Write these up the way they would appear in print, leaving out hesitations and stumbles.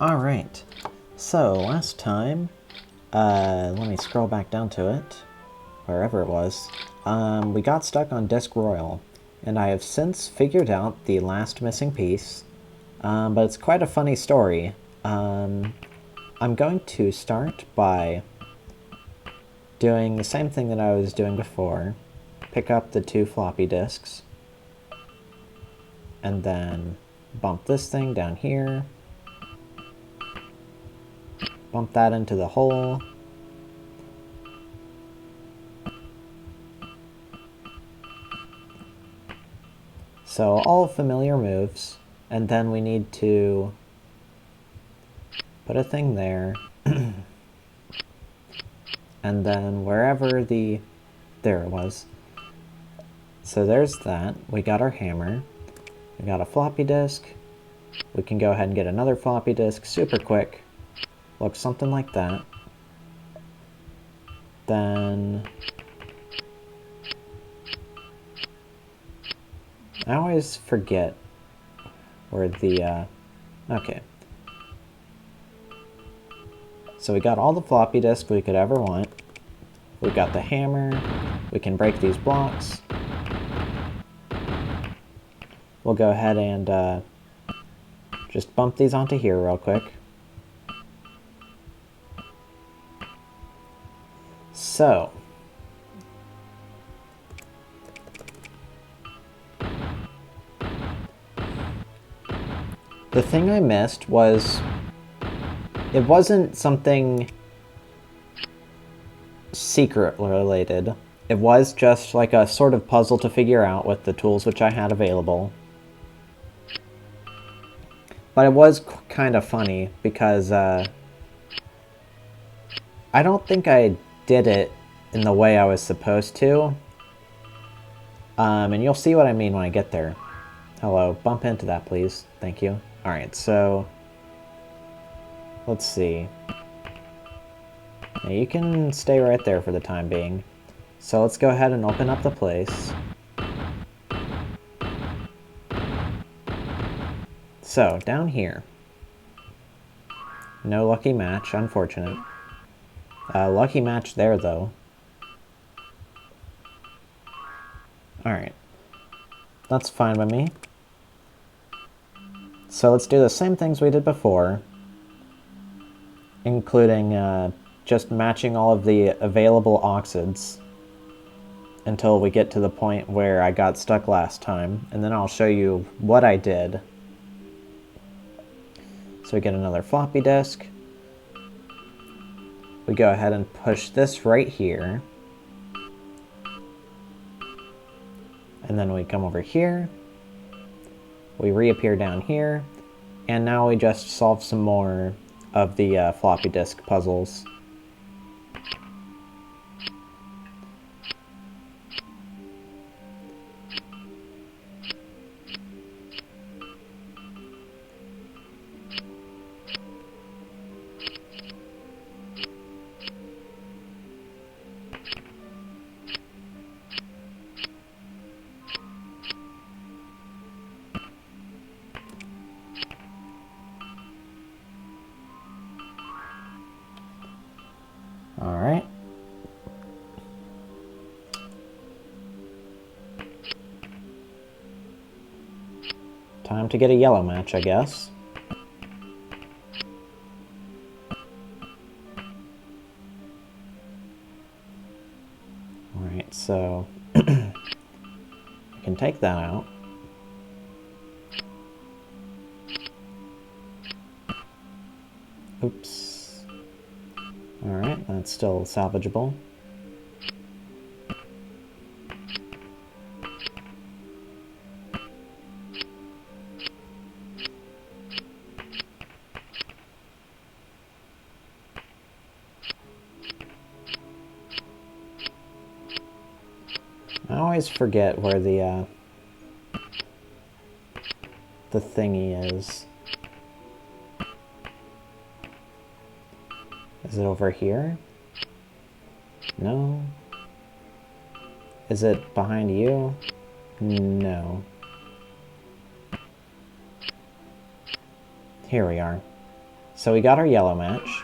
Alright, so last time, let me scroll back down to it, wherever it was. We got stuck on Disc Royal, and I have since figured out the last missing piece, but it's quite a funny story. I'm going to start by doing the same thing that I was doing before. Pick up the 2 floppy disks, and then bump this thing down here, bump that into the hole, so all familiar moves, and then we need to put a thing there, and then wherever there it was. So there's that. We got our hammer. We got a floppy disk. We can go ahead and get another floppy disk super quick. Looks something like that. Then I always forget where the, okay. So we got all the floppy disks we could ever want. We got the hammer. We can break these blocks. We'll go ahead and just bump these onto here real quick. So, the thing I missed was, it wasn't something secret related. It was just like a sort of puzzle to figure out with the tools which I had available. But it was kind of funny because I don't think I did it in the way I was supposed to. And you'll see what I mean when I get there. Hello, bump into that please. Thank you. Alright, so let's see. Now you can stay right there for the time being. So let's go ahead and open up the place. So, down here. No lucky match, unfortunate. Lucky match there, though. Alright. That's fine by me. So let's do the same things we did before, including just matching all of the available oxids until we get to the point where I got stuck last time, and then I'll show you what I did. So we get another floppy disk. We go ahead and push this right here. And then we come over here. We reappear down here. And now we just solve some more of the floppy disk puzzles. Alright. Time to get a yellow match, I guess. Alright, so I can take that out. Oops. Alright, that's still salvageable. I always forget where the thingy is. Is it over here? No. Is it behind you? No. Here we are. So we got our yellow match.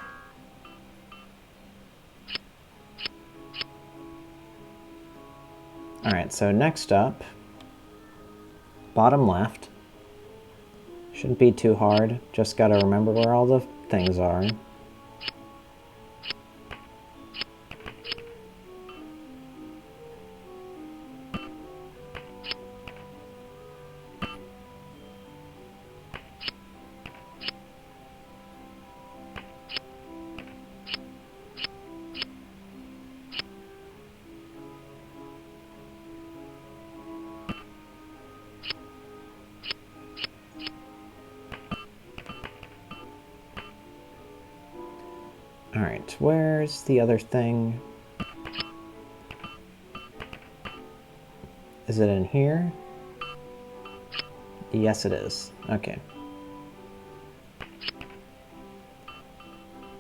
Alright, so next up, bottom left. Shouldn't be too hard, just gotta remember where all the things are. Alright, where's the other thing? Is it in here? Yes, it is. Okay.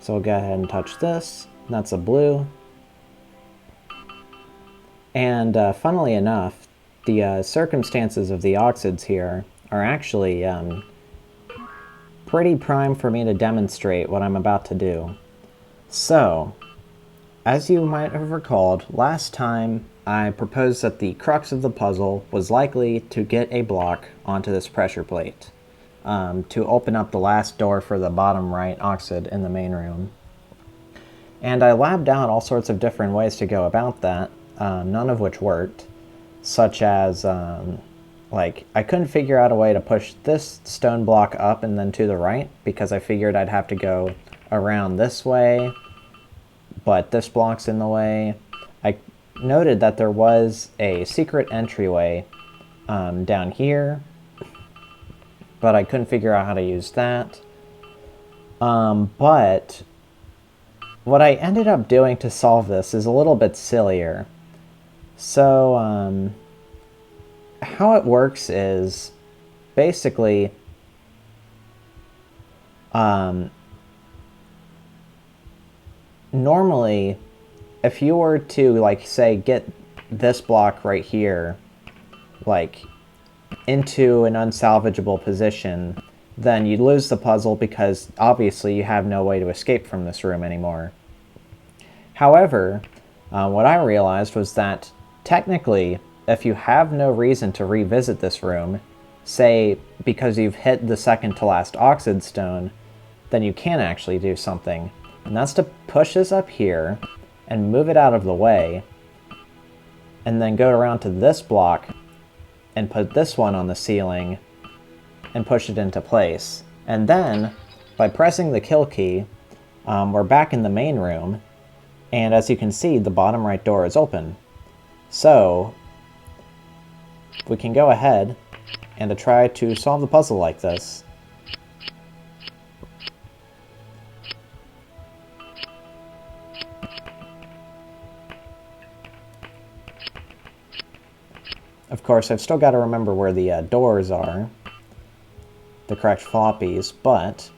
So we'll go ahead and touch this. That's a blue. And funnily enough, the circumstances of the oxids here are actually pretty prime for me to demonstrate what I'm about to do. So, as you might have recalled, last time I proposed that the crux of the puzzle was likely to get a block onto this pressure plate to open up the last door for the bottom right oxid in the main room. And I labbed out all sorts of different ways to go about that, none of which worked, such as, like, I couldn't figure out a way to push this stone block up and then to the right, because I figured I'd have to go around this way, but this block's in the way. I noted that there was a secret entryway down here, but I couldn't figure out how to use that. But what I ended up doing to solve this is a little bit sillier. So, how it works is basically normally, if you were to, like, say, get this block right here, like, into an unsalvageable position, then you'd lose the puzzle because, obviously, you have no way to escape from this room anymore. However, what I realized was that, technically, if you have no reason to revisit this room, say, because you've hit the second to last oxid stone, then you can actually do something. And that's to push this up here and move it out of the way, and then go around to this block and put this one on the ceiling and push it into place. And then, by pressing the kill key, we're back in the main room, and as you can see, the bottom right door is open. So, we can go ahead and try to solve the puzzle like this. Of course, I've still got to remember where the doors are, the correct floppies, but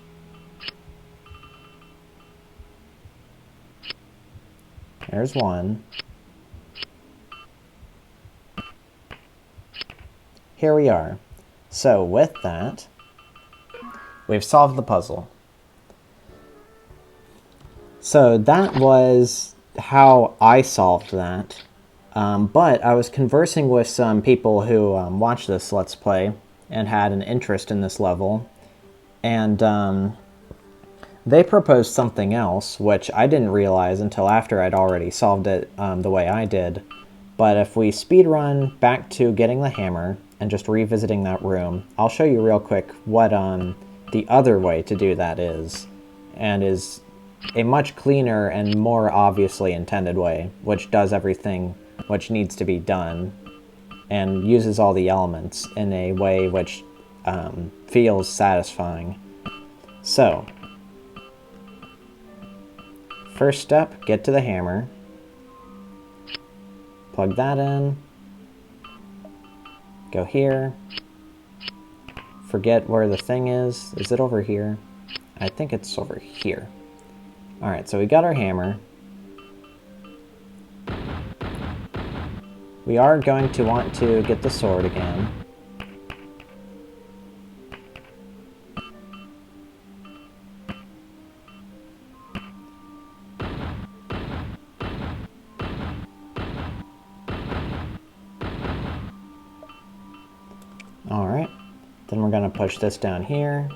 there's one. Here we are. So with that, we've solved the puzzle. So that was how I solved that. But I was conversing with some people who watched this Let's Play and had an interest in this level, and they proposed something else, which I didn't realize until after I'd already solved it the way I did. But if we speedrun back to getting the hammer and just revisiting that room, I'll show you real quick what the other way to do that is, and is a much cleaner and more obviously intended way, which does everything which needs to be done, and uses all the elements in a way which feels satisfying. So, first step, get to the hammer, plug that in, go here, forget where the thing is it over here? I think it's over here. Alright, so we got our hammer. We are going to want to get the sword again. going to push this down here.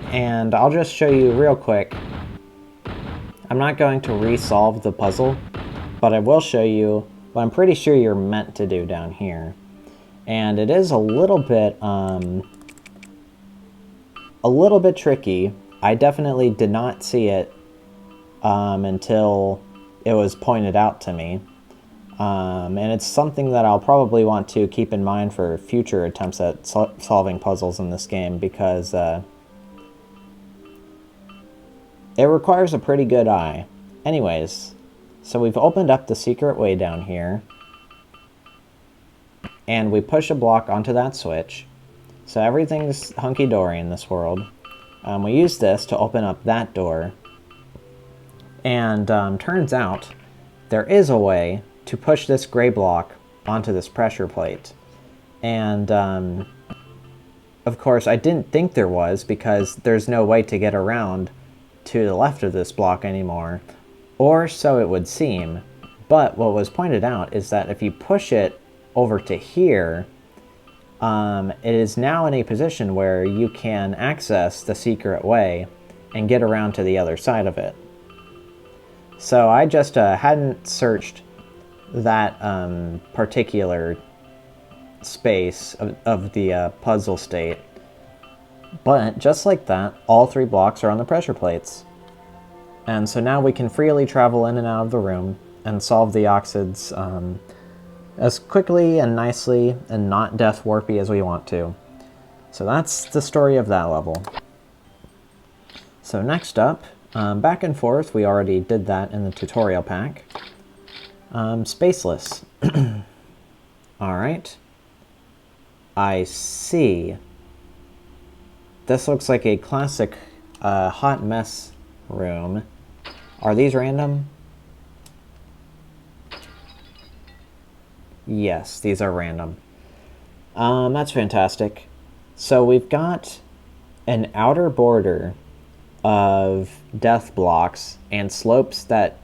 And I'll just show you real quick. I'm not going to re-solve the puzzle, but I will show you what I'm pretty sure you're meant to do down here. And it is a little bit tricky. I definitely did not see it until it was pointed out to me. And it's something that I'll probably want to keep in mind for future attempts at solving puzzles in this game, because it requires a pretty good eye. Anyways, so we've opened up the secret way down here, and we push a block onto that switch. So everything's hunky-dory in this world. We use this to open up that door. And turns out there is a way to push this gray block onto this pressure plate. And of course I didn't think there was, because there's no way to get around to the left of this block anymore, or so it would seem. But what was pointed out is that if you push it over to here, it is now in a position where you can access the secret way and get around to the other side of it. So I just hadn't searched that particular space of the puzzle state. But just like that, all 3 blocks are on the pressure plates. And so now we can freely travel in and out of the room and solve the oxids as quickly and nicely and not death warpy as we want to. So that's the story of that level. So next up, back and forth, we already did that in the tutorial pack. Spaceless. Alright. I see. This looks like a classic hot mess room. Are these random? Yes, these are random. That's fantastic. So we've got an outer border of death blocks and slopes that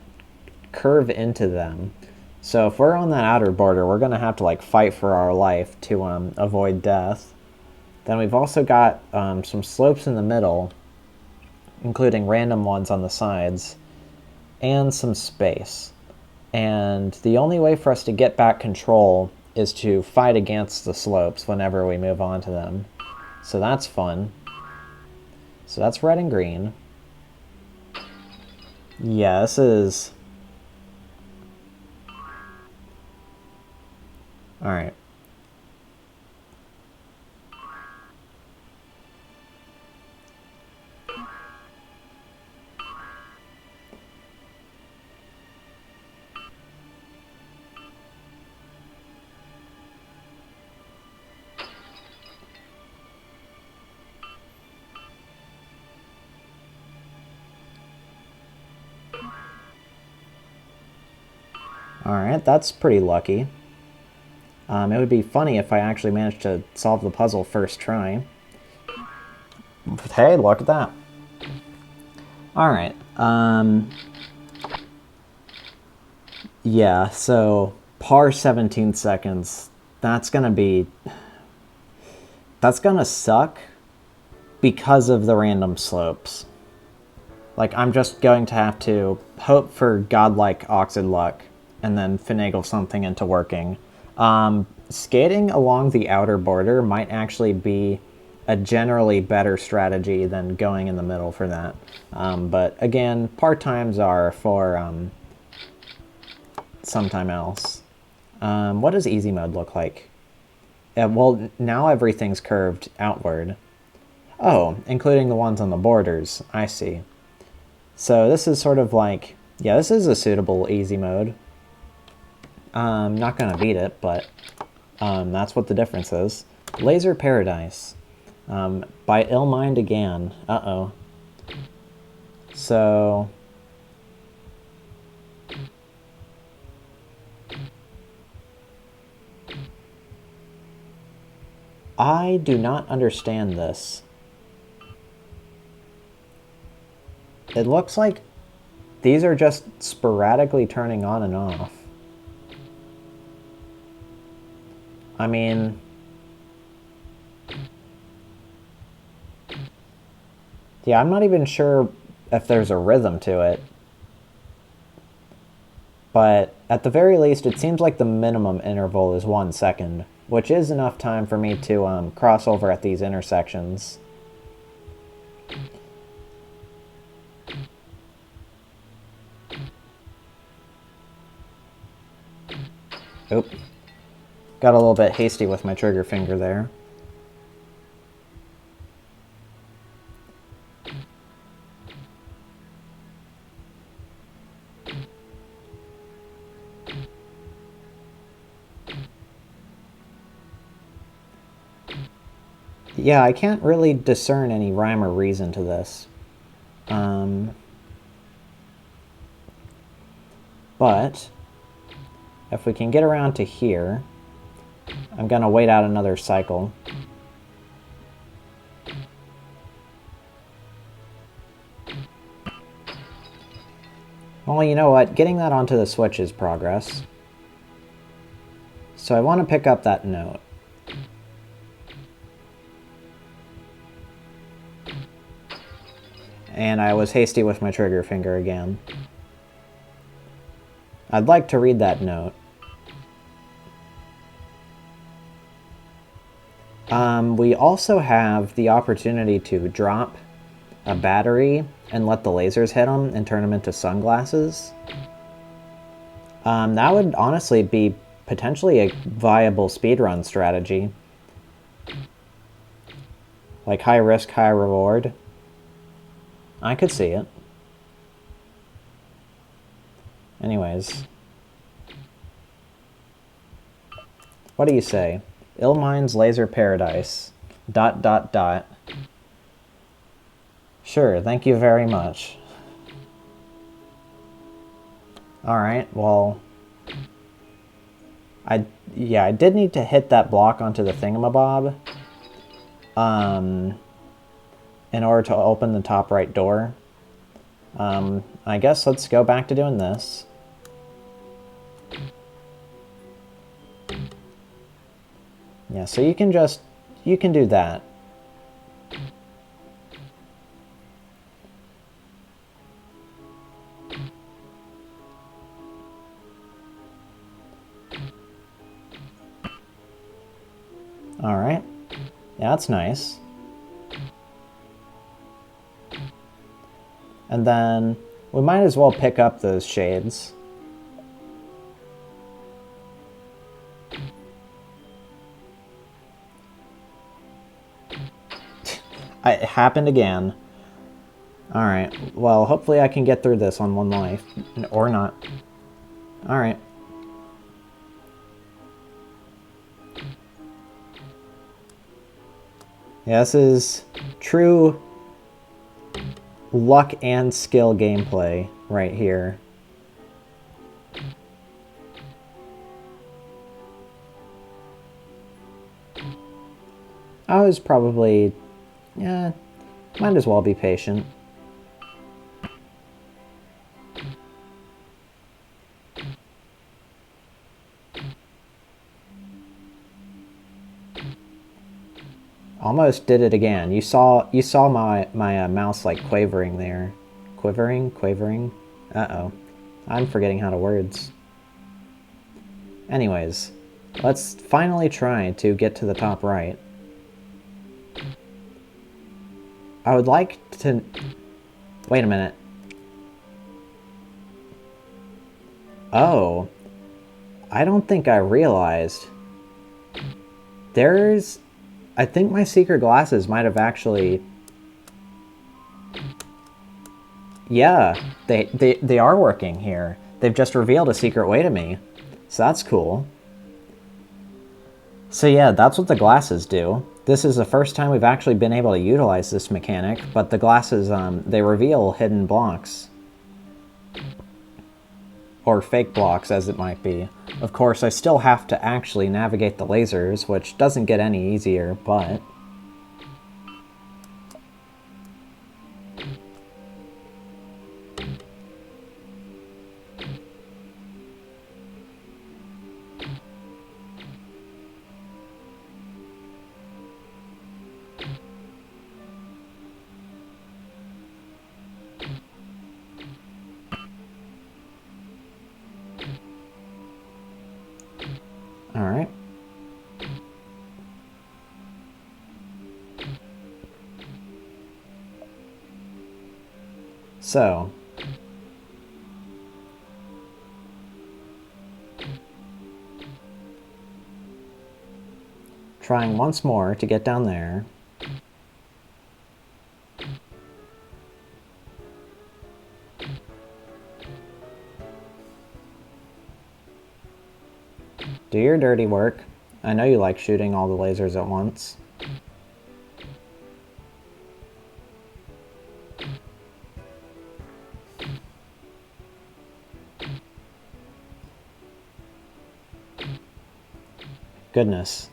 curve into them. So if we're on that outer border, we're going to have to like fight for our life to avoid death. Then we've also got some slopes in the middle, including random ones on the sides, and some space. And the only way for us to get back control is to fight against the slopes whenever we move on to them. So that's fun. So that's red and green. Yeah, this is... Alright. Alright, that's pretty lucky. It would be funny if I actually managed to solve the puzzle first try. But hey, look at that. Alright, yeah, so par 17 seconds, that's gonna suck because of the random slopes. Like, I'm just going to have to hope for godlike oxid luck and then finagle something into working. Skating along the outer border might actually be a generally better strategy than going in the middle for that. But again, part times are for sometime else. What does easy mode look like? Well, now everything's curved outward. Oh, including the ones on the borders. I see. So this is sort of like, yeah, this is a suitable easy mode. Not gonna beat it, but that's what the difference is. Laser Paradise. By Ill Mind again. Uh-oh. So... I do not understand this. It looks like these are just sporadically turning on and off. I mean, Yeah, I'm not even sure if there's a rhythm to it. But at the very least, it seems like the minimum interval is 1 second, which is enough time for me to cross over at these intersections. Oop. Got a little bit hasty with my trigger finger there. Yeah, I can't really discern any rhyme or reason to this. But if we can get around to here, I'm gonna wait out another cycle. Well, you know what? Getting that onto the switch is progress. So I want to pick up that note. And I was hasty with my trigger finger again. I'd like to read that note. We also have the opportunity to drop a battery and let the lasers hit them and turn them into sunglasses. That would honestly be potentially a viable speedrun strategy. Like high risk, high reward. I could see it. Anyways. What do you say? Illmind's Laser Paradise. ... Sure, thank you very much. Alright, well... I did need to hit that block onto the thingamabob. In order to open the top right door. I guess let's go back to doing this. Yeah, so you can do that. Alright. Yeah, that's nice. And then we might as well pick up those shades. It happened again. Alright, well, hopefully I can get through this on 1 life. Or not. Alright. Yeah, this is true luck and skill gameplay right here. I was probably... yeah, might as well be patient. Almost did it again. You saw my mouse like quavering there. Quavering? Uh-oh. I'm forgetting how to words. Anyways, let's finally try to get to the top right. I would like to... Wait a minute. Oh. I don't think I realized. There's... I think my secret glasses might have actually... Yeah, they are working here. They've just revealed a secret way to me. So that's cool. So yeah, that's what the glasses do. This is the first time we've actually been able to utilize this mechanic, but the glasses, they reveal hidden blocks. Or fake blocks, as it might be. Of course, I still have to actually navigate the lasers, which doesn't get any easier, but... So, trying once more to get down there. Do your dirty work. I know you like shooting all the lasers at once. Goodness.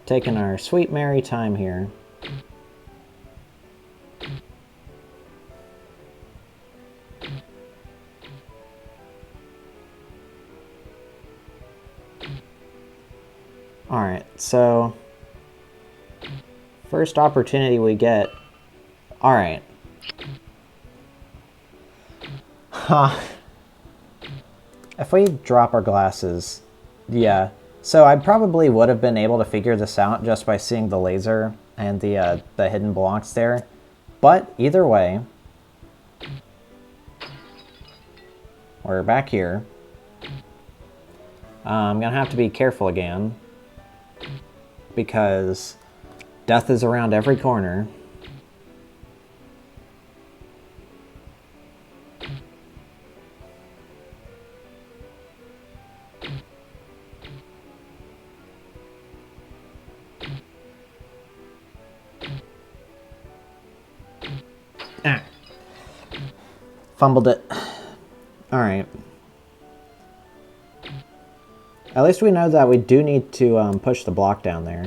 Taking our sweet merry time here. Alright, so first opportunity we get. Alright. Huh. If we drop our glasses, yeah. So I probably would have been able to figure this out just by seeing the laser and the hidden blocks there. But either way, we're back here. I'm gonna have to be careful again, because death is around every corner. Ah. Fumbled it. Alright. At least we know that we do need to push the block down there.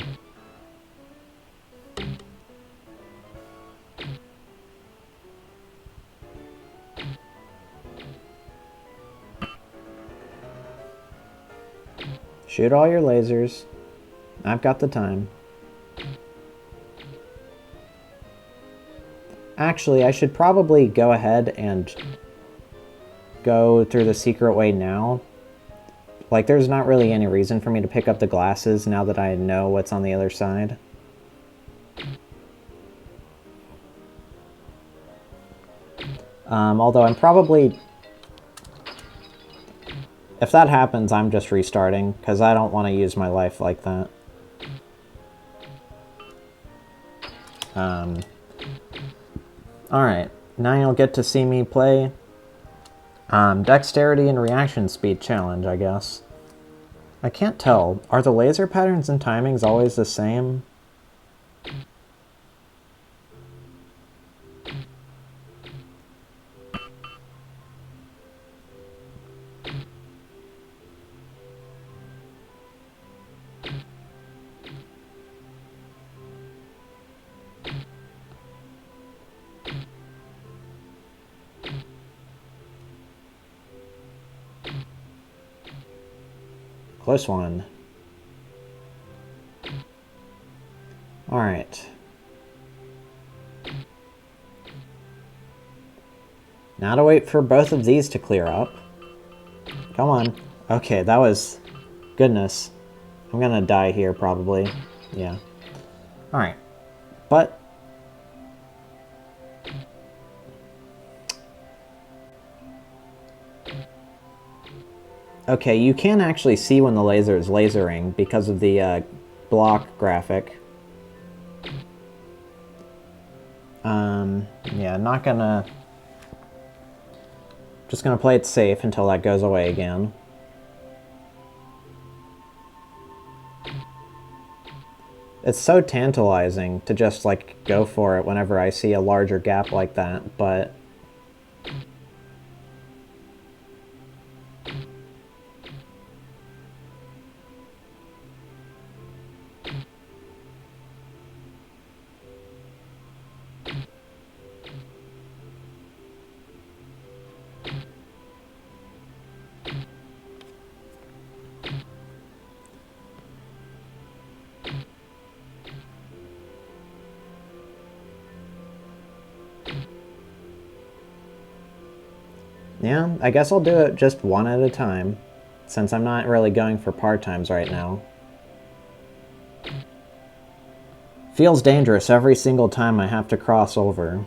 Shoot all your lasers. I've got the time. Actually, I should probably go ahead and go through the secret way now. Like, there's not really any reason for me to pick up the glasses now that I know what's on the other side. Although I'm probably... If that happens, I'm just restarting, because I don't want to use my life like that. Alright, now you'll get to see me play Dexterity and Reaction Speed Challenge, I guess. I can't tell. Are the laser patterns and timings always the same? Close one. Alright. Now to wait for both of these to clear up. Come on. Okay, that was... Goodness. I'm gonna die here, probably. Yeah. Alright. But... Okay, you can actually see when the laser is lasering because of the block graphic. Yeah, not gonna... Just gonna play it safe until that goes away again. It's so tantalizing to just, like, go for it whenever I see a larger gap like that, but... Yeah, I guess I'll do it just one at a time. since I'm not really going for par times right now. Feels dangerous every single time I have to cross over.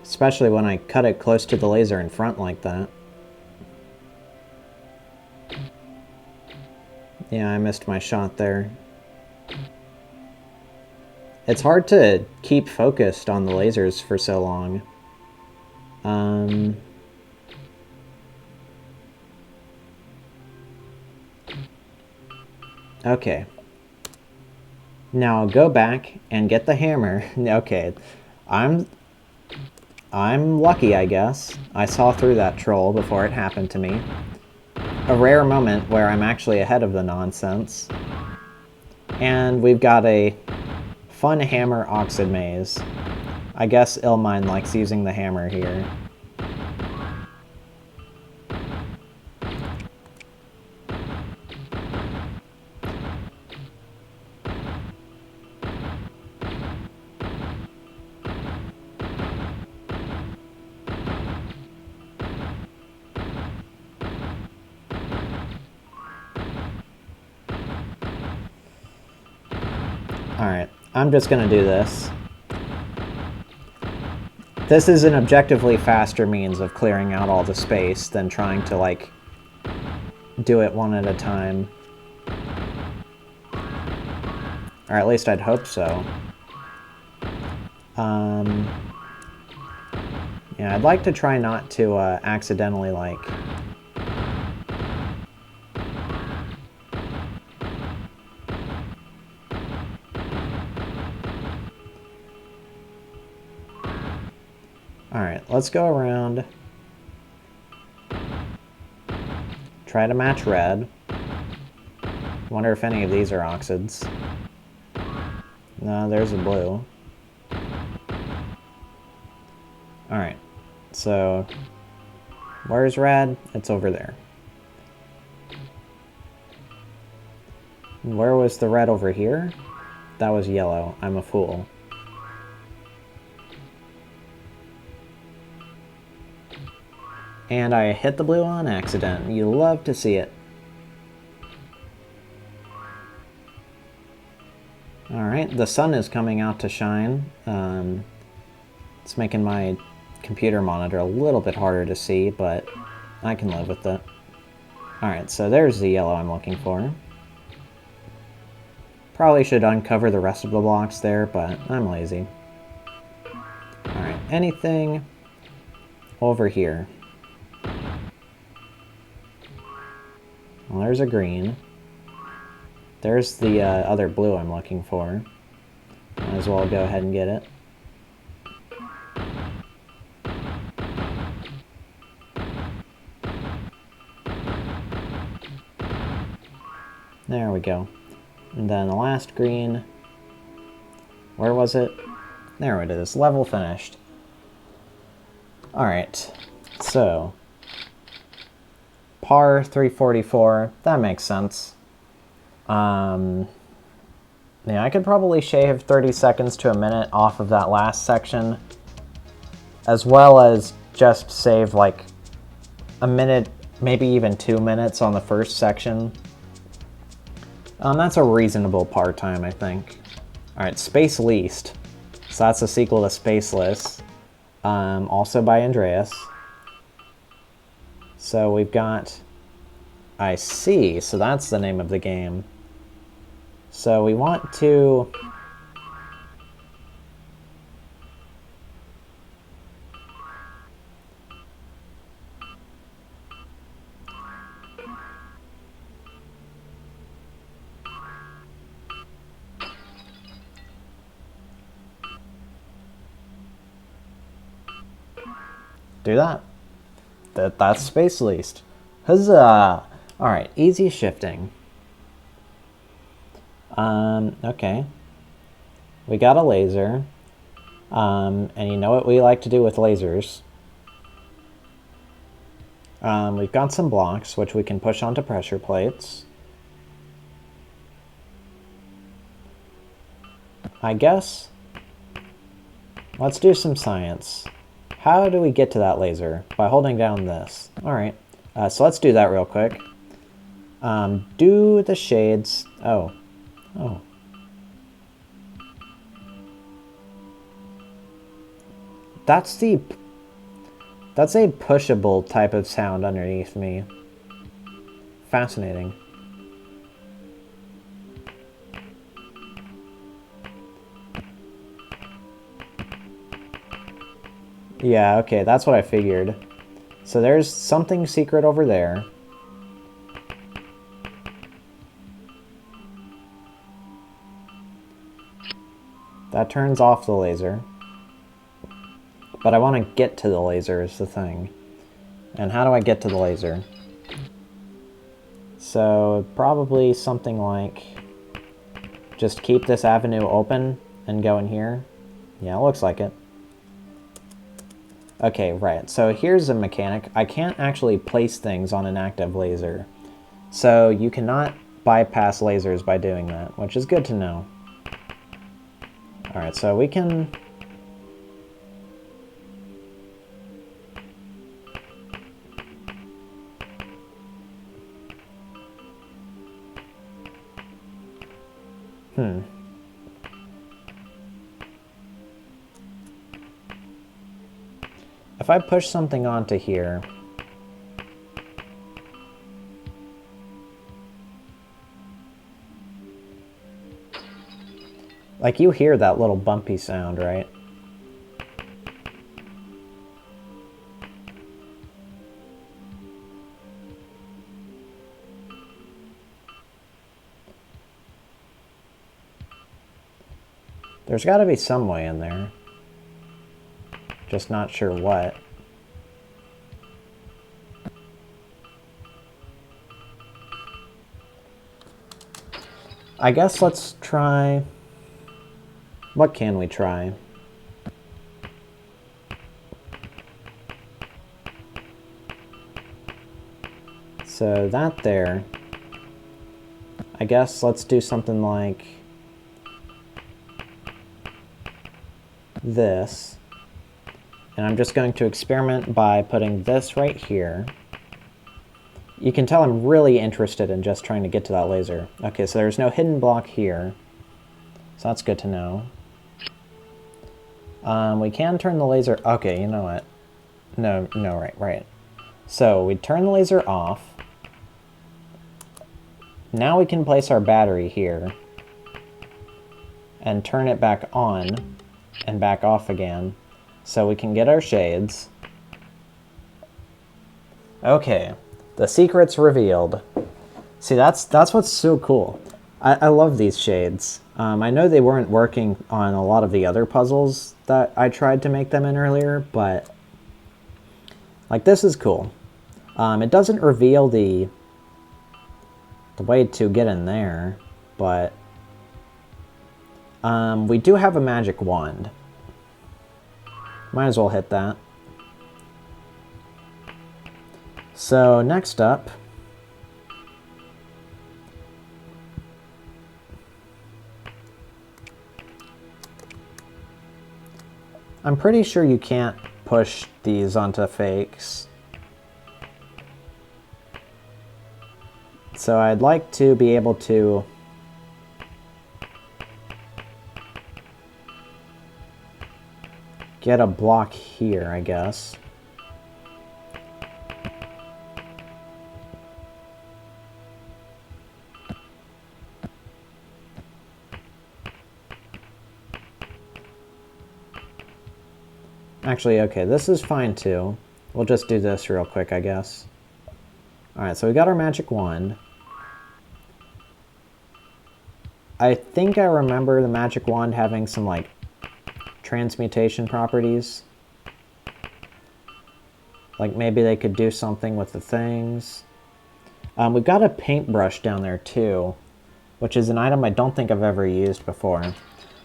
Especially when I cut it close to the laser in front like that. Yeah, I missed my shot there. It's hard to keep focused on the lasers for so long. Okay. Now go back and get the hammer. Okay. I'm lucky, I guess. I saw through that troll before it happened to me. A rare moment where I'm actually ahead of the nonsense. And we've got a fun hammer oxid maze. I guess Ilmine likes using the hammer here. Alright, I'm just gonna do this. This is an objectively faster means of clearing out all the space than trying to, like, do it one at a time. Or at least I'd hope so. Yeah, I'd like to try not to accidentally, like... Alright, let's go around. Try to match red. Wonder if any of these are oxids. No, there's a blue. Alright, so... Where's red? It's over there. Where was the red over here? That was yellow. I'm a fool. And I hit the blue on accident. You love to see it. Alright, the sun is coming out to shine. It's making my computer monitor a little bit harder to see, but I can live with it. Alright, so there's the yellow I'm looking for. Probably should uncover the rest of the blocks there, but I'm lazy. Alright, anything over here? Well, there's a green. There's the other blue I'm looking for. Might as well go ahead and get it. There we go. And then the last green. Where was it? There it is. Level finished. Alright. So... Par 344. That makes sense. Yeah, I could probably shave 30 seconds to a minute off of that last section, as well as just save like a minute, maybe even 2 minutes on the first section. That's a reasonable par time, I think. Alright, Space Least. So that's a sequel to Spaceless, also by Andreas. So we've got... I see, so that's the name of the game. So we want to... do that. That's Space Least. Huzzah! Alright, easy shifting. Okay. We got a laser. And you know what we like to do with lasers. We've got some blocks, which we can push onto pressure plates. I guess... Let's do some science. How do we get to that laser? By holding down this. Alright, so let's do that real quick. Do the shades. Oh. Oh. That's a pushable type of sound underneath me. Fascinating. Yeah, okay, that's what I figured. So there's something secret over there. That turns off the laser. But I want to get to the laser is the thing. And how do I get to the laser? So probably something like just keep this avenue open and go in here. Yeah, it looks like it. Okay, right. So here's a mechanic. I can't actually place things on an active laser. So you cannot bypass lasers by doing that, which is good to know. Alright, so we can... If I push something onto here... Like, you hear that little bumpy sound, right? There's got to be some way in there. Just not sure what. I guess let's try... What can we try? So that there. I guess let's do something like this. And I'm just going to experiment by putting this right here. You can tell I'm really interested in just trying to get to that laser. Okay, so there's no hidden block here. So that's good to know. We can turn the laser... Okay, you know what? No, right. So we turn the laser off. Now we can place our battery here. And turn it back on. And back off again. So we can get our shades. Okay. The secret's revealed. See, that's what's so cool. I love these shades. I know they weren't working on a lot of the other puzzles that I tried to make them in earlier, but like this is cool. It doesn't reveal the way to get in there, but we do have a magic wand. Might as well hit that. So next up, I'm pretty sure you can't push these onto fakes. So I'd like to be able to get a block here, I guess. Actually, okay, this is fine too. We'll just do this real quick, I guess. Alright, so we got our magic wand. I think I remember the magic wand having some, like, transmutation properties. Like, maybe they could do something with the things. We've got a paintbrush down there, too, which is an item I don't think I've ever used before.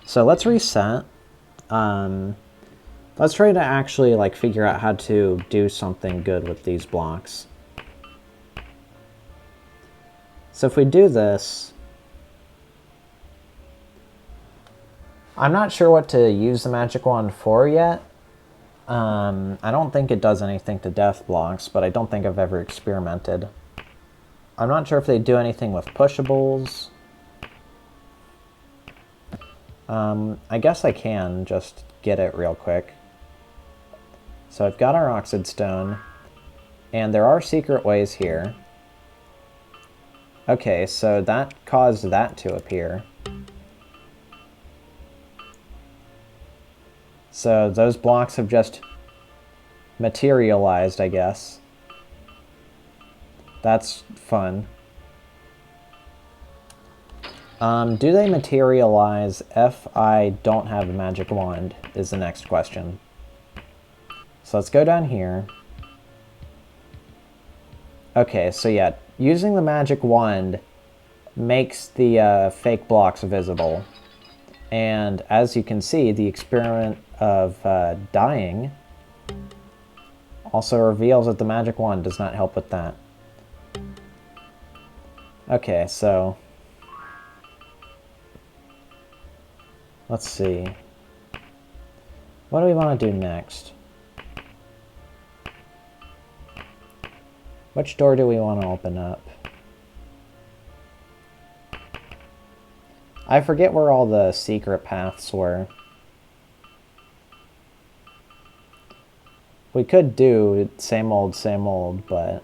So let's reset. Let's try to actually, like, figure out how to do something good with these blocks. So if we do this... I'm not sure what to use the magic wand for yet. I don't think it does anything to death blocks, but I don't think I've ever experimented. I'm not sure if they do anything with pushables. I guess I can just get it real quick. So I've got our Oxid Stone, and there are secret ways here. Okay, so that caused that to appear. So those blocks have just materialized, I guess. That's fun. Do they materialize if I don't have a magic wand, is the next question. So let's go down here. Okay, so yeah, using the magic wand makes the fake blocks visible. And as you can see, the experiment of dying also reveals that the magic wand does not help with that. Okay, so let's see. What do we want to do next? Which door do we want to open up? I forget where all the secret paths were. We could do same old, but...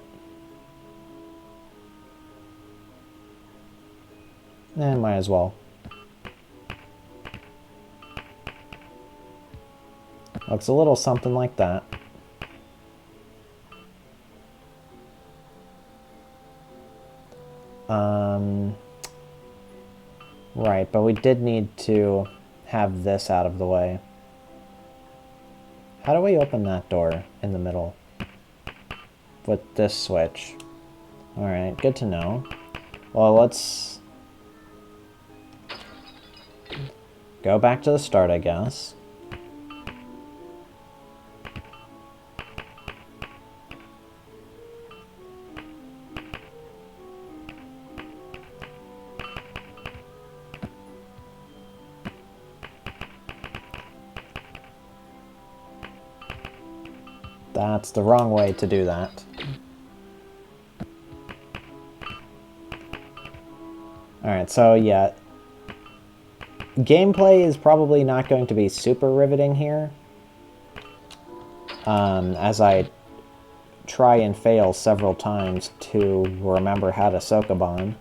might as well. Looks a little something like that. Right, but we did need to have this out of the way. How do we open that door in the middle? With this switch. Alright, good to know. Well, let's go back to the start, I guess. That's the wrong way to do that. Alright, so yeah. Gameplay is probably not going to be super riveting here. As I try and fail several times to remember how to Sokoban.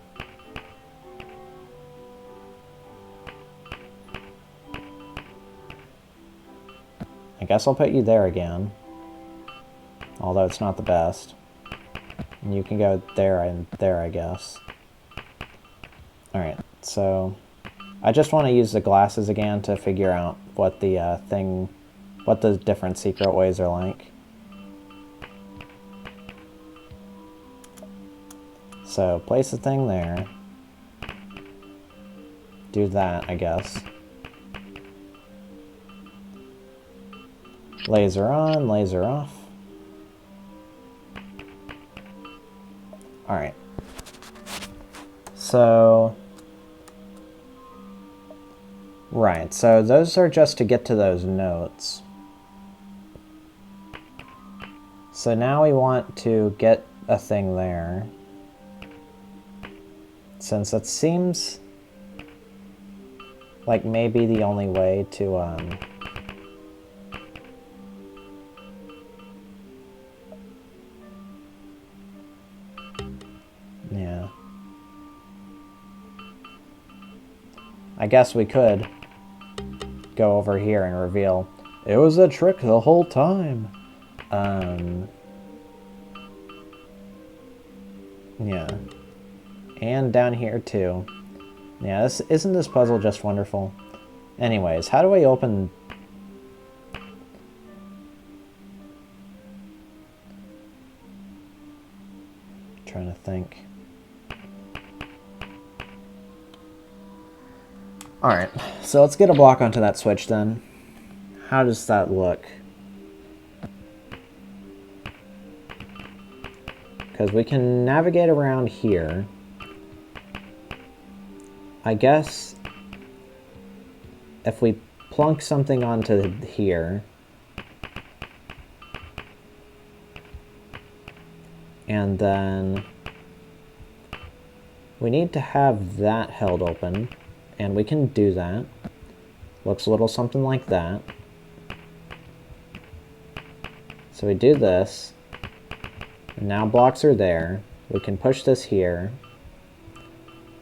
I guess I'll put you there again. Although it's not the best. And you can go there and there, I guess. Alright, so... I just want to use the glasses again to figure out what the what the different secret ways are like. So, place the thing there. Do that, I guess. Laser on, laser off. Alright. So... Right, so those are just to get to those notes. So now we want to get a thing there. Since that seems like maybe the only way to, yeah. I guess we could go over here and reveal it was a trick the whole time. Yeah. And down here too. Yeah, isn't this puzzle just wonderful? Anyways, how do I open... Trying to think. Alright, so let's get a block onto that switch then. How does that look? Because we can navigate around here. I guess if we plunk something onto here, And then we need to have that held open, and we can do that. Looks a little something like that. So we do this, and now blocks are there. We can push this here.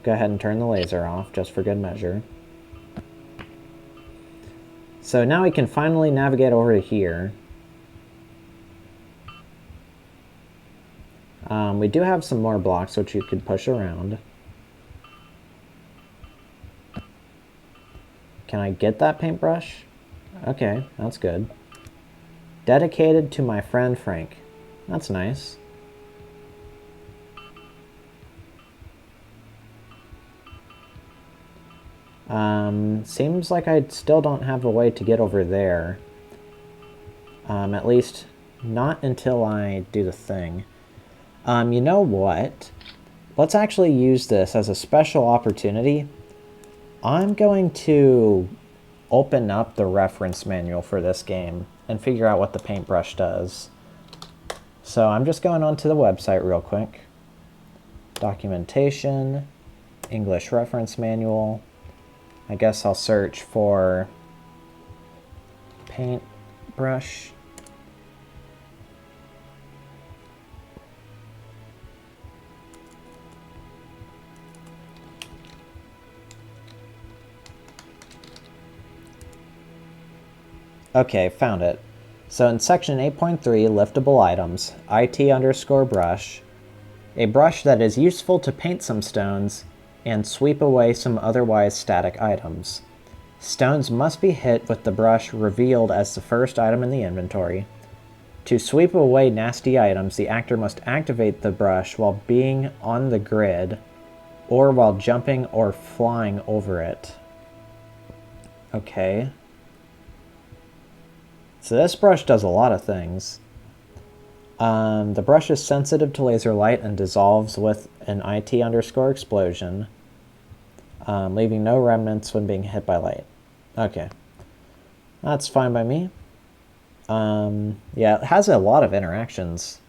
Go ahead and turn the laser off, just for good measure. So now we can finally navigate over to here. We do have some more blocks which you could push around. Can I get that paintbrush? Okay, that's good. Dedicated to my friend Frank. That's nice. Seems like I still don't have a way to get over there. At least not until I do the thing. You know what? Let's actually use this as a special opportunity. I'm going to open up the reference manual for this game and figure out what the paintbrush does. So I'm just going onto the website real quick. Documentation, English reference manual. I guess I'll search for paintbrush. Okay, found it. So in section 8.3, liftable items, IT_brush, a brush that is useful to paint some stones and sweep away some otherwise static items. Stones must be hit with the brush revealed as the first item in the inventory. To sweep away nasty items, the actor must activate the brush while being on the grid or while jumping or flying over it. Okay. So this brush does a lot of things. The brush is sensitive to laser light and dissolves with an IT_explosion, leaving no remnants when being hit by light. Okay. That's fine by me. Yeah, it has a lot of interactions,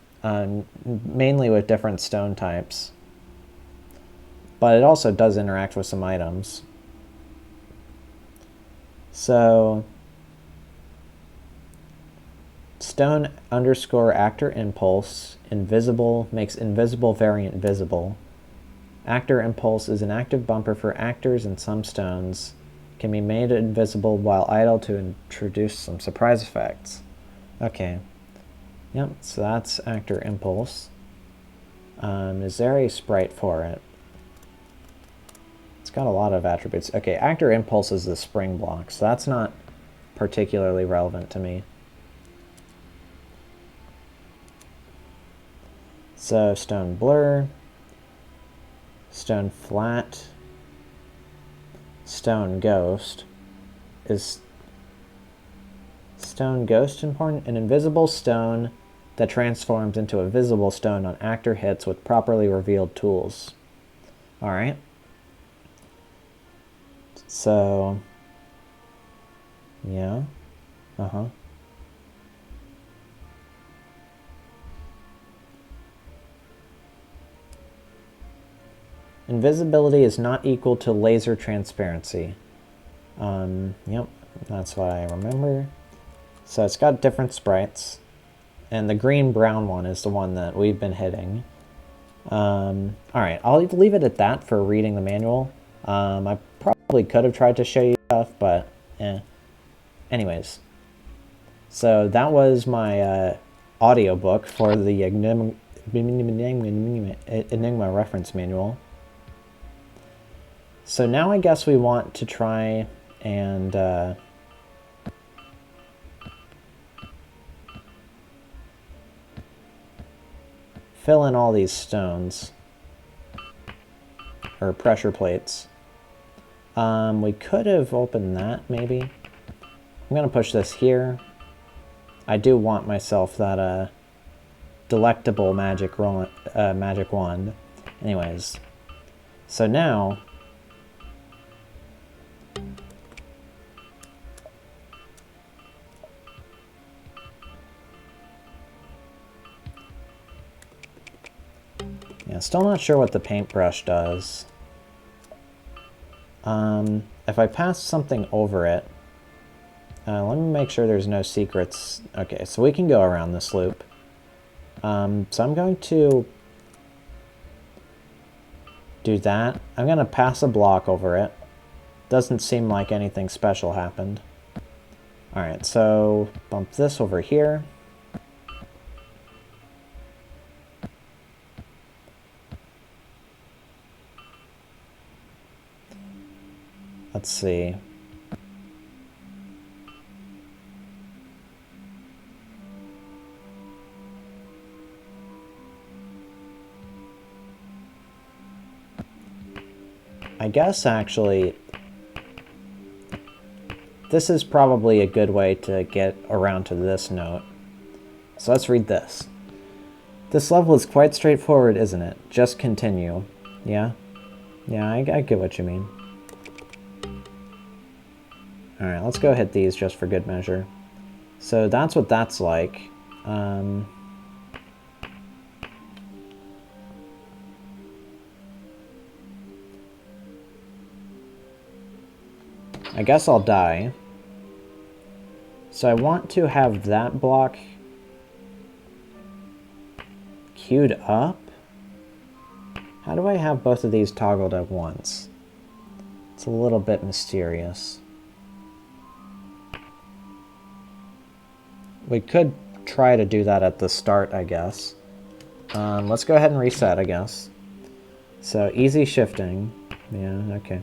mainly with different stone types. But it also does interact with some items. So stone_actor impulse, invisible, makes invisible variant visible. Actor impulse is an active bumper for actors in some stones. Can be made invisible while idle to introduce some surprise effects. Okay. Yep, so that's actor impulse. Is there a sprite for it? It's got a lot of attributes. Okay, actor impulse is the spring block, so that's not particularly relevant to me. So stone blur, stone flat, stone ghost. Is stone ghost important? An invisible stone that transforms into a visible stone on actor hits with properly revealed tools. Alright. So, yeah. Invisibility is not equal to laser transparency. Yep, that's what I remember. So it's got different sprites. And the green-brown one is the one that we've been hitting. Alright, I'll leave it at that for reading the manual. I probably could have tried to show you stuff, but anyways. So that was my audiobook for the Enigma reference manual. So now I guess we want to try and fill in all these stones, or pressure plates. We could have opened that, maybe. I'm going to push this here. I do want myself that delectable magic wand. Anyways, so now Yeah, still not sure what the paintbrush does. If I pass something over it, let me make sure there's no secrets. Okay, so we can go around this loop. So I'm going to do that. I'm going to pass a block over it. Doesn't seem like anything special happened. Alright, so bump this over here. Let's see. I guess actually this is probably a good way to get around to this note. So let's read this. This level is quite straightforward, isn't it? Just continue. Yeah? Yeah, I get what you mean. Alright, let's go hit these just for good measure. So that's what that's like. I guess I'll die. So I want to have that block queued up? How do I have both of these toggled at once? It's a little bit mysterious. We could try to do that at the start, I guess. Let's go ahead and reset, I guess. So easy shifting. Yeah, okay.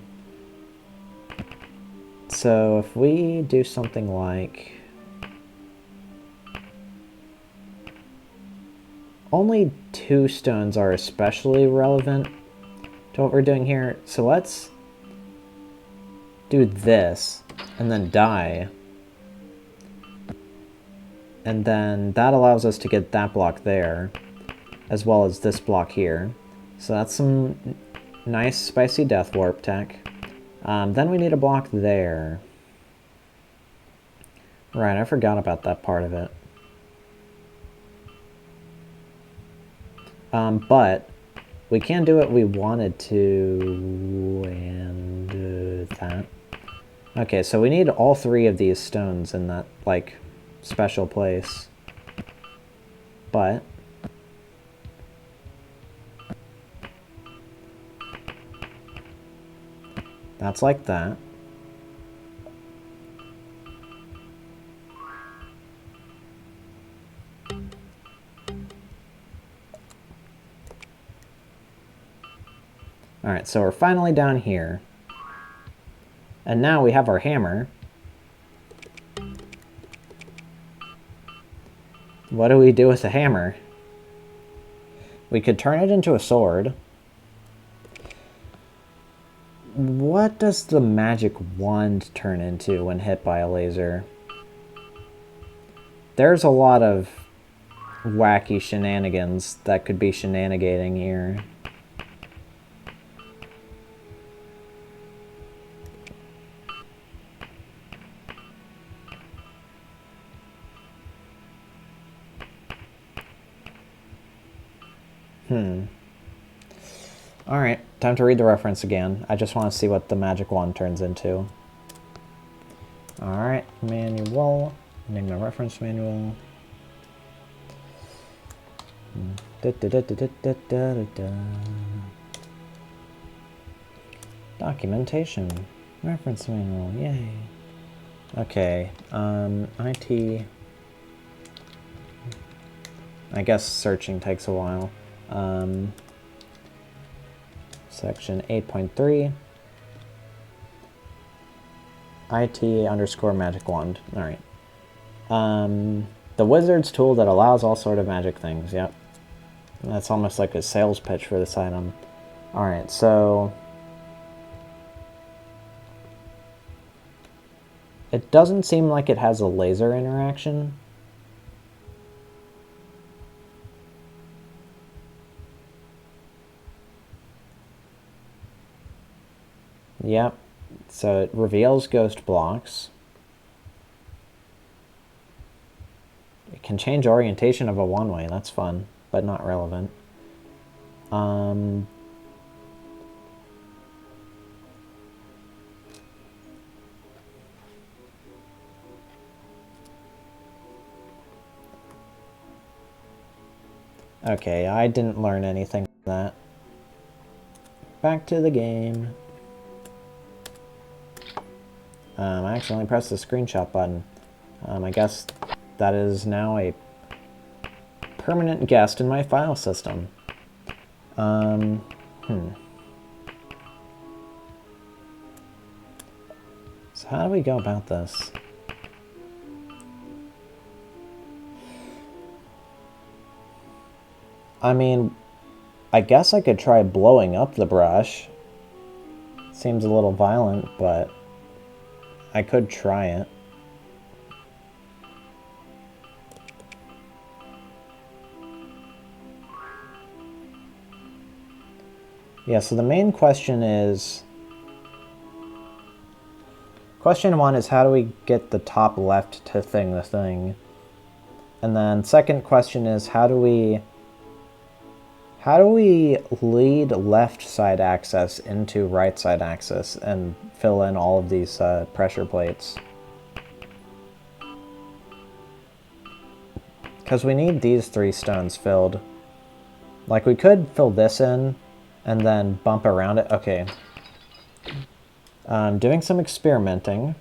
So if we do something like... Only 2 stones are especially relevant to what we're doing here. So let's do this and then die. And then that allows us to get that block there, as well as this block here. So that's some nice spicy death warp tech. Then we need a block there. Right, I forgot about that part of it. But we can do what we wanted to, and that. Okay, so we need all 3 of these stones in that, like, special place. But that's like that. Alright, so we're finally down here. And now we have our hammer. What do we do with the hammer? We could turn it into a sword. What does the magic wand turn into when hit by a laser? There's a lot of wacky shenanigans that could be shenanigating here. Alright, time to read the reference again. I just want to see what the magic wand turns into. Alright, manual. Enigma reference manual. Documentation. Reference manual, yay. Okay, IT... I guess searching takes a while. Section 8.3. IT underscore magic wand. Alright. The wizard's tool that allows all sort of magic things. Yep. That's almost like a sales pitch for this item. Alright, so... It doesn't seem like it has a laser interaction. Yep. So it reveals ghost blocks. It can change orientation of a one-way. That's fun, but not relevant. Um, okay, I didn't learn anything from that. Back to the game. I accidentally pressed the screenshot button. I guess that is now a permanent guest in my file system. So how do we go about this? I mean, I guess I could try blowing up the brush. Seems a little violent, but I could try it. Yeah, so the main question is... Question 1 is how do we get the top left to thing the thing? And then second question is how do we lead left side axis into right side axis and fill in all of these pressure plates? Because we need these 3 stones filled. Like, we could fill this in and then bump around it. Okay. I'm doing some experimenting.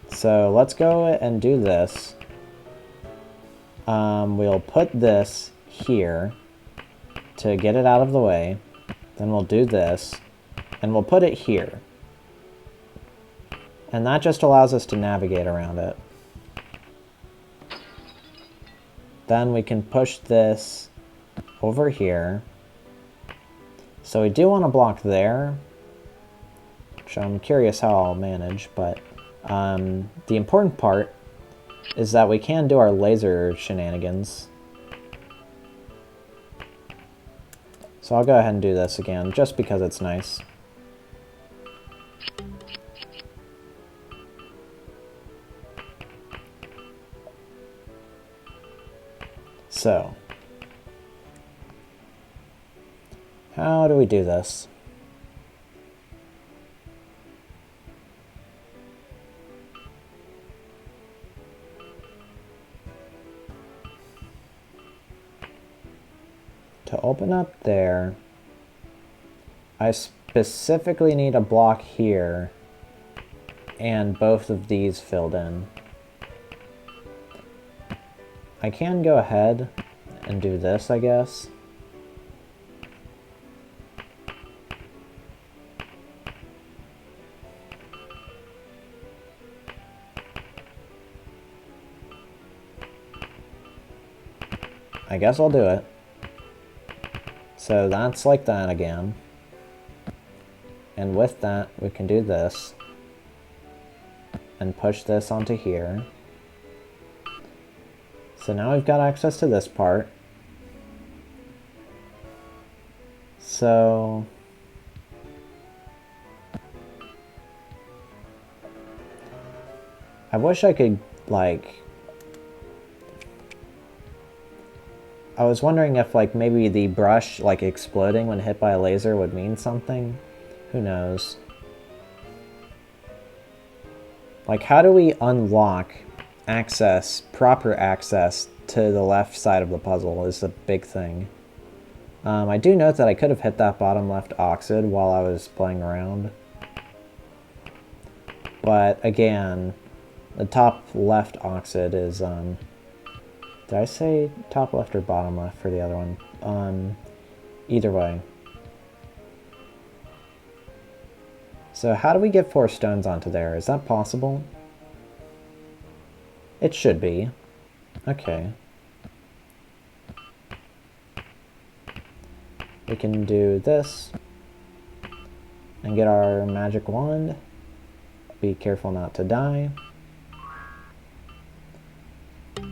So let's go and do this. We'll put this here to get it out of the way. Then we'll do this. And we'll put it here. And that just allows us to navigate around it. Then we can push this over here. So we do want to block there, which I'm curious how I'll manage, but the important part is that we can do our laser shenanigans. So I'll go ahead and do this again, just because it's nice. So, how do we do this? To open up there, I specifically need a block here and both of these filled in. I can go ahead and do this, I guess. I guess I'll do it. So that's like that again. And with that, we can do this. And push this onto here. So now we've got access to this part. So... I wish I could, like... I was wondering if, like, maybe the brush, like, exploding when hit by a laser would mean something. Who knows? Like, how do we unlock access, proper access to the left side of the puzzle is a big thing. I do note that I could have hit that bottom left oxid while I was playing around. But, again, the top left oxid is, did I say top left or bottom left for the other one? Either way. So how do we get 4 stones onto there? Is that possible? It should be. Okay. We can do this and get our magic wand. Be careful not to die.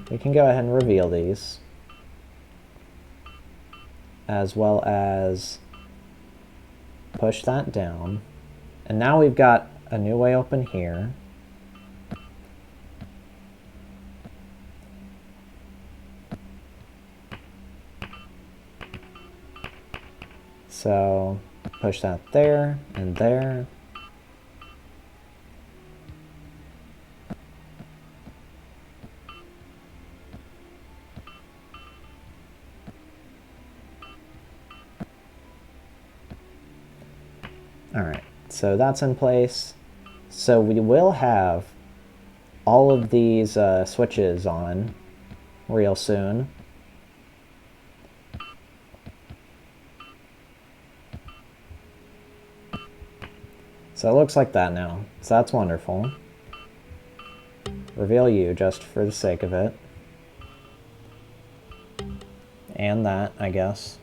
We can go ahead and reveal these, as well as push that down. And now we've got a new way open here. So push that there and there. Alright, so that's in place. So we will have all of these switches on real soon. So it looks like that now. So that's wonderful. Reveal you just for the sake of it. And that, I guess.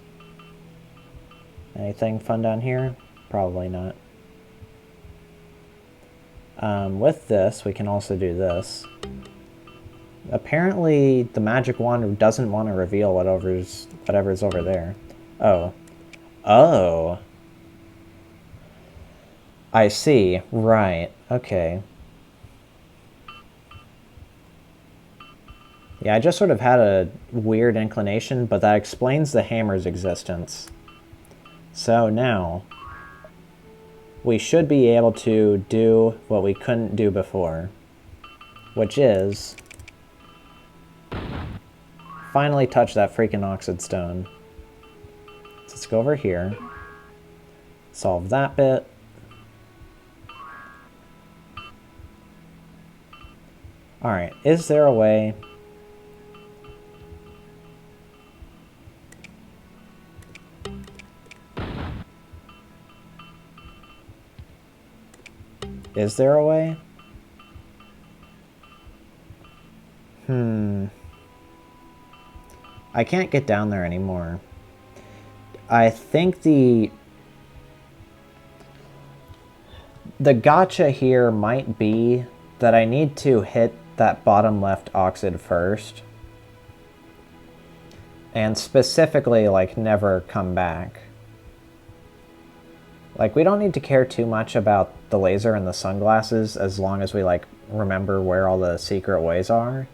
Anything fun down here? Probably not. With this, we can also do this. Apparently, the magic wand doesn't want to reveal whatever's over there. Oh. Oh! I see. Right. Okay. Yeah, I just sort of had a weird inclination, but that explains the hammer's existence. So now, we should be able to do what we couldn't do before, which is finally touch that freaking oxide stone. So let's go over here, solve that bit. Alright, is there a way? Is there a way? I can't get down there anymore. I think the gotcha here might be that I need to hit that bottom left oxid first. And specifically, like, never come back. Like, we don't need to care too much about the laser and the sunglasses as long as we, like, remember where all the secret ways are.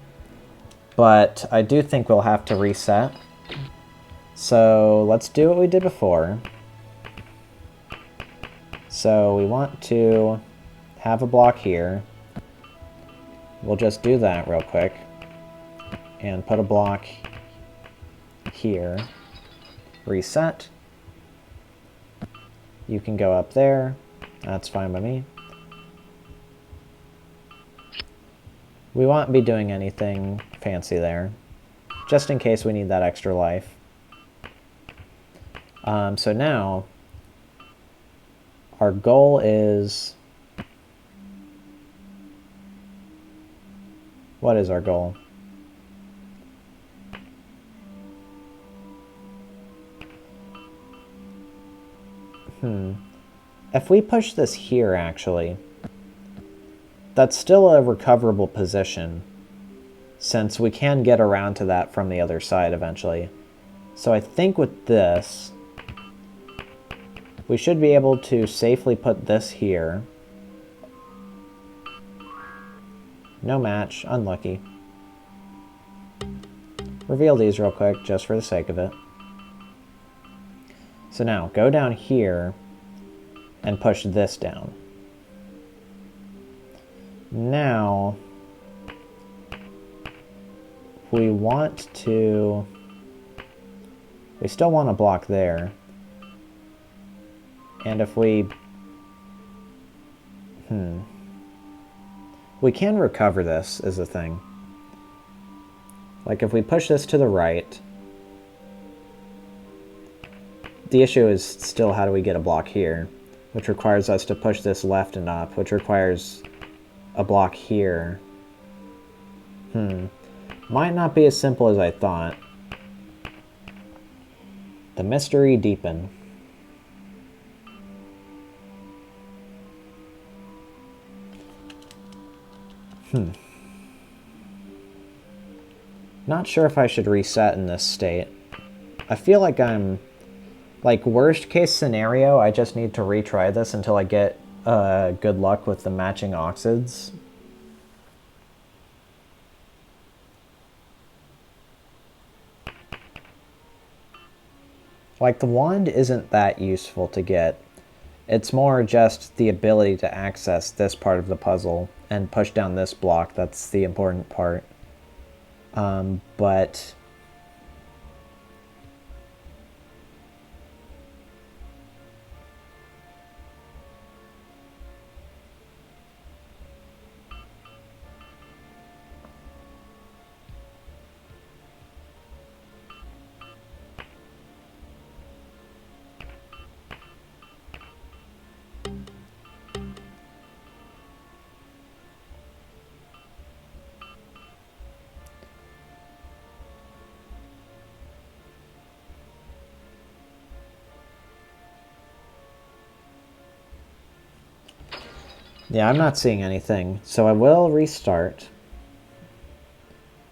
But I do think we'll have to reset. So let's do what we did before. So we want to have a block here. We'll just do that real quick. And put a block here. Reset. You can go up there. That's fine by me. We won't be doing anything fancy there, just in case we need that extra life. So now, our goal is... What is our goal? If we push this here, actually, that's still a recoverable position, since we can get around to that from the other side eventually. So I think with this, we should be able to safely put this here. No match, unlucky. Reveal these real quick, just for the sake of it. So now, go down here and push this down. Now, we want to... We still want to block there. And if we... We can recover this, is the thing. Like, if we push this to the right... The issue is still how do we get a block here, which requires us to push this left and up, which requires a block here. Might not be as simple as I thought. The mystery deepen. Not sure if I should reset in this state. I feel like I'm... Like, worst case scenario, I just need to retry this until I get good luck with the matching oxides. Like, the wand isn't that useful to get. It's more just the ability to access this part of the puzzle and push down this block. That's the important part. But... yeah, I'm not seeing anything, so I will restart.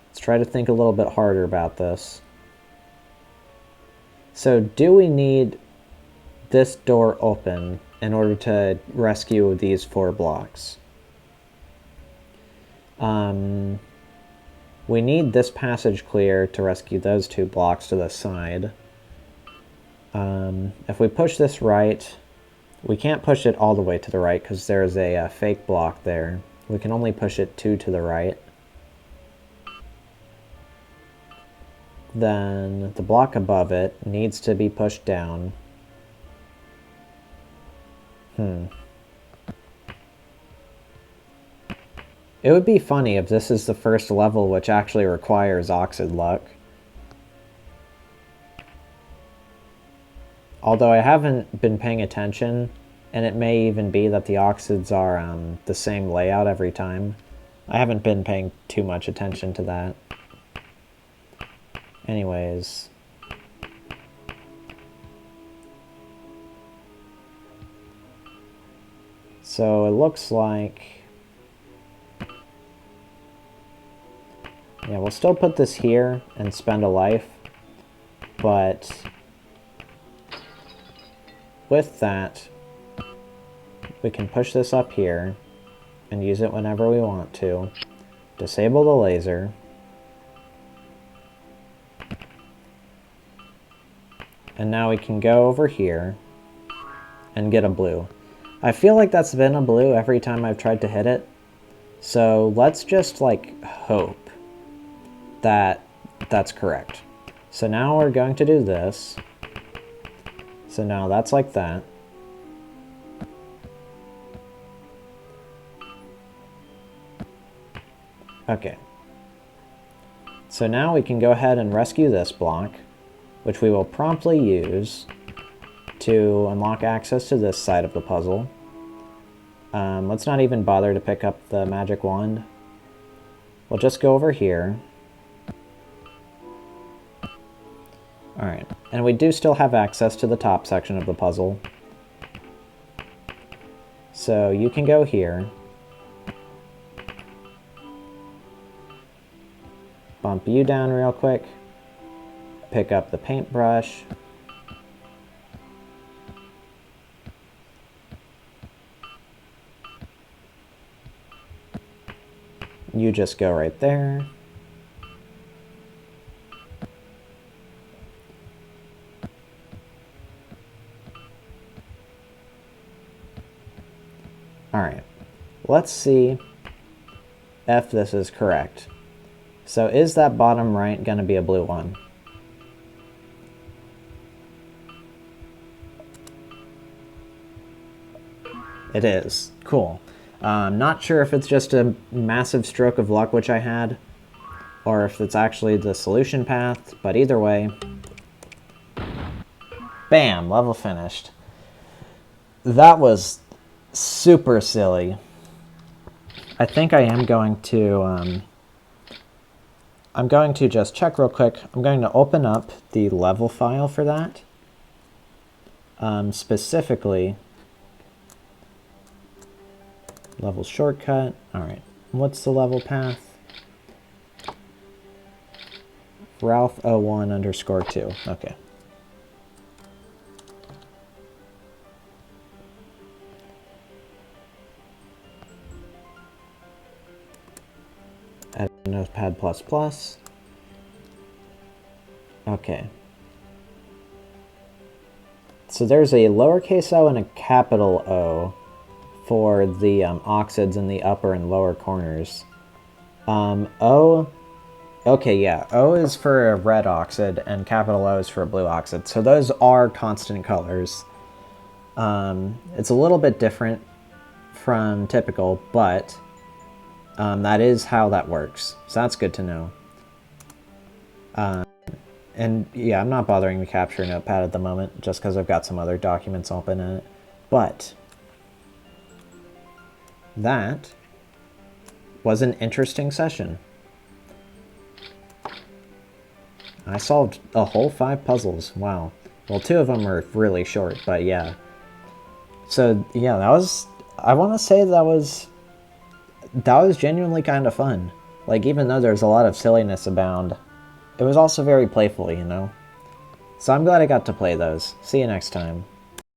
Let's try to think a little bit harder about this. So, do we need this door open in order to rescue these 4 blocks? We need this passage clear to rescue those 2 blocks to the side. If we push this right, we can't push it all the way to the right because there's a fake block there. We can only push it 2 to the right. Then the block above it needs to be pushed down. It would be funny if this is the first level which actually requires Oxid luck. Although I haven't been paying attention, and it may even be that the Oxids are the same layout every time. I haven't been paying too much attention to that. Anyways. So it looks like... yeah, we'll still put this here and spend a life, but with that, we can push this up here and use it whenever we want to. Disable the laser. And now we can go over here and get a blue. I feel like that's been a blue every time I've tried to hit it. So let's just, like, hope that that's correct. So now we're going to do this. So now that's like that. Okay. So now we can go ahead and rescue this block, which we will promptly use to unlock access to this side of the puzzle. Let's not even bother to pick up the magic wand. We'll just go over here. Alright, and we do still have access to the top section of the puzzle. So you can go here. Bump you down real quick. Pick up the paintbrush. You just go right there. Alright, let's see if this is correct. So is that bottom right going to be a blue one? It is. Cool. Not sure if it's just a massive stroke of luck which I had, or if it's actually the solution path, but either way. Bam! Level finished. That was super silly. I think I am going to, I'm going to just check real quick. I'm going to open up the level file for that. Specifically, level shortcut. Alright, what's the level path? Ralph01_2. Okay. Add Notepad++. Okay. So there's a lowercase o and a capital O for the oxids in the upper and lower corners. O... Okay, yeah. O is for a red oxide, and capital O is for a blue oxide. So those are constant colors. It's a little bit different from typical, but that is how that works. So that's good to know. And yeah, I'm not bothering to capture Notepad at the moment, just because I've got some other documents open in it. But that was an interesting session. I solved a whole 5 puzzles. Wow. Well, 2 of them were really short, but yeah. So yeah, that was... I want to say that was genuinely kind of fun. Like, even though there's a lot of silliness abound, it was also very playful, you know? So I'm glad I got to play those. See you next time.